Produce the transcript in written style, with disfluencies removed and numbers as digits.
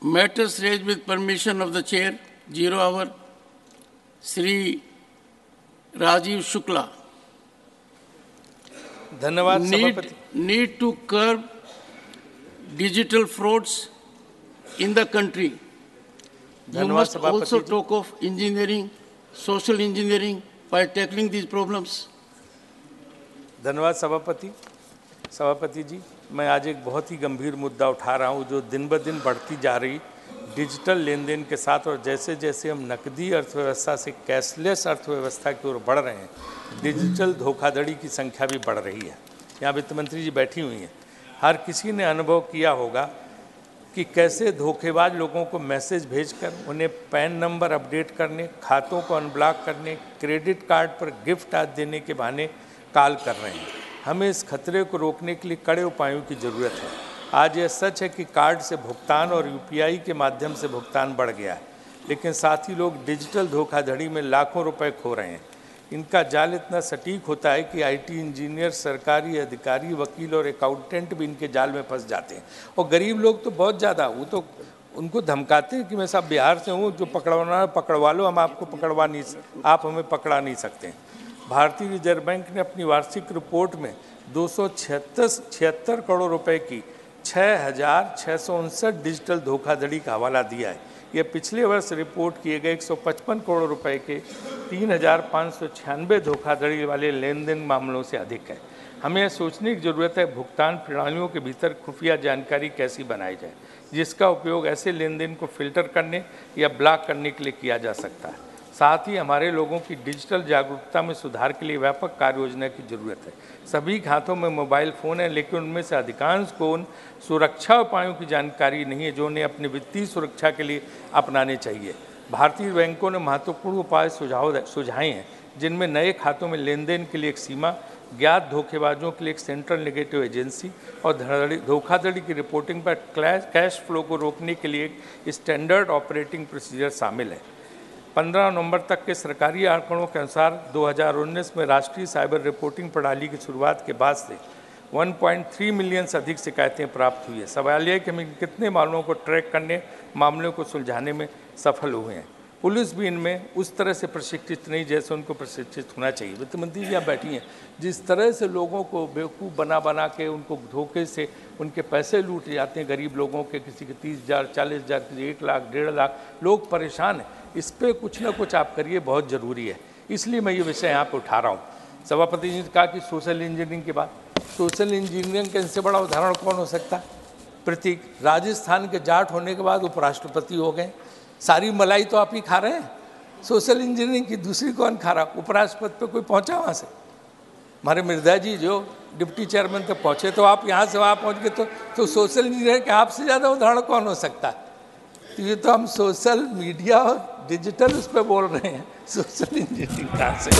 Matters raised with permission of the Chair, 0 hour, Sri Rajiv Shukla. धन्यवाद सभापति। Need to curb digital frauds in the country. You must also talk of engineering, social engineering by tackling these problems. धन्यवाद सभापति जी, मैं आज एक बहुत ही गंभीर मुद्दा उठा रहा हूं जो दिन ब दिन बढ़ती जा रही डिजिटल लेन देन के साथ, और जैसे जैसे हम नकदी अर्थव्यवस्था से कैशलेस अर्थव्यवस्था की ओर बढ़ रहे हैं, डिजिटल धोखाधड़ी की संख्या भी बढ़ रही है। यहाँ वित्त मंत्री जी बैठी हुई हैं। हर किसी ने अनुभव किया होगा कि कैसे धोखेबाज लोगों को मैसेज भेजकर उन्हें पैन नंबर अपडेट करने, खातों को अनब्लॉक करने, क्रेडिट कार्ड पर गिफ्ट आदि देने के बहाने कॉल कर रहे हैं। हमें इस खतरे को रोकने के लिए कड़े उपायों की ज़रूरत है। आज यह सच है कि कार्ड से भुगतान और यूपीआई के माध्यम से भुगतान बढ़ गया है, लेकिन साथ ही लोग डिजिटल धोखाधड़ी में लाखों रुपए खो रहे हैं। इनका जाल इतना सटीक होता है कि आईटी इंजीनियर, सरकारी अधिकारी, वकील और अकाउंटेंट भी इनके जाल में फंस जाते हैं। और गरीब लोग तो बहुत ज़्यादा, वो तो उनको धमकाते हैं कि मैं साहब बिहार से हूँ, जो पकड़वाना है पकड़वा लो, हम आपको पकड़वा नहीं, आप हमें पकड़ा नहीं सकते। भारतीय रिजर्व बैंक ने अपनी वार्षिक रिपोर्ट में 276 करोड़ रुपए की 6,659 डिजिटल धोखाधड़ी का हवाला दिया है। यह पिछले वर्ष रिपोर्ट किए गए 155 करोड़ रुपए के 3,596 धोखाधड़ी वाले लेन देन मामलों से अधिक है। हमें यह सोचने की ज़रूरत है भुगतान प्रणालियों के भीतर खुफिया जानकारी कैसी बनाई जाए, जिसका उपयोग ऐसे लेन देन को फिल्टर करने या ब्लॉक करने के लिए किया जा सकता है। साथ ही हमारे लोगों की डिजिटल जागरूकता में सुधार के लिए व्यापक कार्य योजना की जरूरत है। सभी के हाथों में मोबाइल फ़ोन है, लेकिन उनमें से अधिकांश को उन सुरक्षा उपायों की जानकारी नहीं है जो उन्हें अपनी वित्तीय सुरक्षा के लिए अपनाने चाहिए। भारतीय बैंकों ने महत्वपूर्ण उपाय सुझाए हैं, जिनमें नए खातों में लेन देन के लिए एक सीमा, ज्ञात धोखेबाजों के लिए एक सेंट्रल नेगेटिव एजेंसी और धोखाधड़ी की रिपोर्टिंग पर कैश फ्लो को रोकने के लिए एक स्टैंडर्ड ऑपरेटिंग प्रोसीजर शामिल है। 15 नवंबर तक के सरकारी आंकड़ों के अनुसार 2019 में राष्ट्रीय साइबर रिपोर्टिंग प्रणाली की शुरुआत के बाद से 1.3 मिलियन से अधिक शिकायतें प्राप्त हुई है। सवाल यह है कि हम कितने मामलों को ट्रैक करने, मामलों को सुलझाने में सफल हुए हैं। पुलिस भी इनमें उस तरह से प्रशिक्षित नहीं जैसे उनको प्रशिक्षित होना चाहिए। वित्त मंत्री जी यहाँ बैठी हैं, जिस तरह से लोगों को बेवकूफ़ बना के उनको धोखे से उनके पैसे लूट जाते हैं, गरीब लोगों के, किसी के 30,000, 40,000, किसी 1 लाख, 1.5 लाख, लोग परेशान हैं। इस पर कुछ ना कुछ आप करिए, बहुत ज़रूरी है। इसलिए मैं ये विषय यहाँ पे उठा रहा हूँ। सभापति जी ने कहा कि सोशल इंजीनियरिंग के बाद, सोशल इंजीनियरिंग का इनसे बड़ा उदाहरण कौन हो सकता? प्रतीक राजस्थान के जाट होने के बाद उपराष्ट्रपति हो गए। सारी मलाई तो आप ही खा रहे हैं। सोशल इंजीनियरिंग की दूसरी कौन खा रहा? उपराष्ट्रपति पे कोई पहुँचा वहाँ से? हमारे मृदा जी जो डिप्टी चेयरमैन तक पहुँचे, तो आप यहाँ से वहाँ पहुँच गए, तो सोशल इंजीनियरिंग के आपसे ज़्यादा उदाहरण कौन हो सकता है? तो ये तो हम सोशल मीडिया और डिजिटल उस पर बोल रहे हैं, सोशल इंजीनियरिंग कहाँ से?